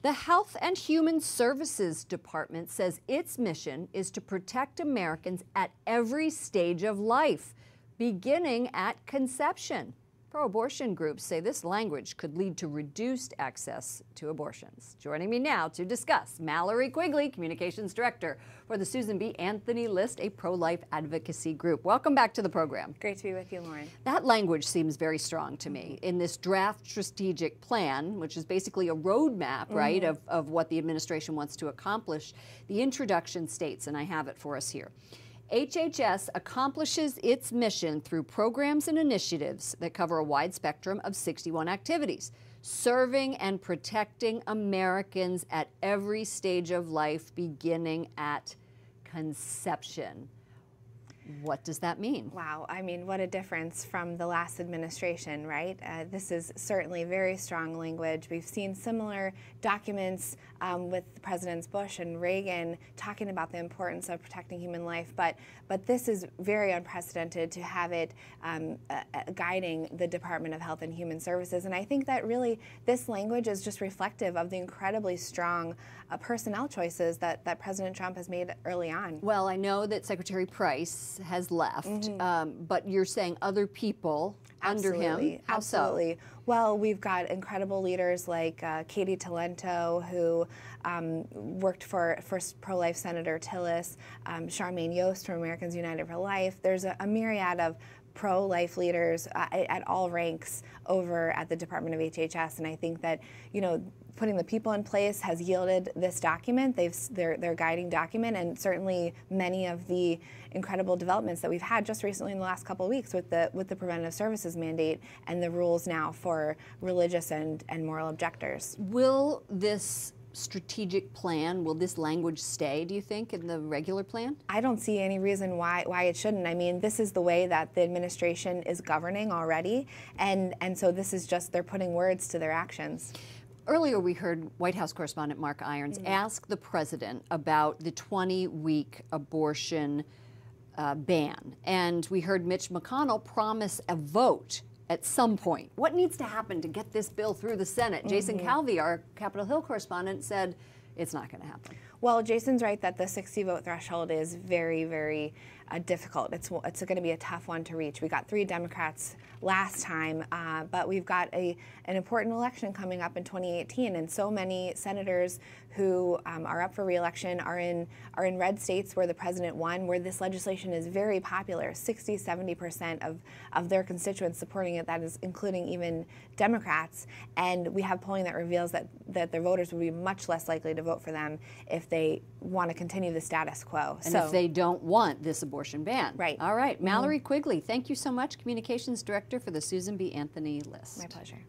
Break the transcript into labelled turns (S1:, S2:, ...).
S1: The Health and Human Services Department says its mission is to protect Americans at every stage of life, beginning at conception. Pro-abortion groups say this language could lead to reduced access to abortions. Joining me now to discuss, Mallory Quigley, Communications Director for the Susan B. Anthony List, a pro-life advocacy group. Welcome back to the program.
S2: Great to be with you, Lauren.
S1: That language seems very strong to me in this draft strategic plan, which is basically a roadmap, right, of what the administration wants to accomplish. The introduction states, and I have it for us here, HHS accomplishes its mission through programs and initiatives that cover a wide spectrum of 61 activities, serving and protecting Americans at every stage of life, beginning at conception. What does that mean?
S2: Wow, I mean, what a difference from the last administration, right? This is certainly very strong language. We've seen similar documents with Presidents Bush and Reagan talking about the importance of protecting human life, but this is very unprecedented to have it guiding the Department of Health and Human Services. And I think that really this language is just reflective of the incredibly strong personnel choices that President Trump has made early on.
S1: Well, I know that Secretary Price has left, but you're saying other people under him? How
S2: Absolutely.
S1: so?
S2: Well, we've got incredible leaders like Katie Talento, who worked for pro-life Senator Tillis, Charmaine Yost from Americans United for Life. There's a myriad of pro-life leaders at all ranks over at the Department of HHS, and I think that, you know, putting the people in place has yielded this document, their guiding document, and certainly many of the incredible developments that we've had just recently in the last couple of weeks with the preventative services mandate and the rules now for religious and moral objectors.
S1: Will this strategic plan, will this language stay, do you think, in the regular plan?
S2: I don't see any reason why it shouldn't. I mean, this is the way that the administration is governing already, and so this is just, they're putting words to their actions.
S1: Earlier we heard White House correspondent Mark Irons ask the president about the 20-week abortion ban, and we heard Mitch McConnell promise a vote at some point. What needs to happen to get this bill through the Senate? Jason Calvi, our Capitol Hill correspondent, said it's not going to happen.
S2: Well, Jason's right that the 60-vote threshold is very, very difficult. It's going to be a tough one to reach. We got 3 Democrats last time, but we've got an important election coming up in 2018, and so many senators who are up for re-election are in red states where the president won, where this legislation is very popular. 60–70% of their constituents supporting it, that is including even Democrats, and we have polling that reveals that their voters will be much less likely to vote for them if they want to continue the status quo.
S1: And if they don't want this abortion ban.
S2: Right.
S1: All right. Mallory Quigley, thank you so much, Communications Director for the Susan B. Anthony List.
S2: My pleasure.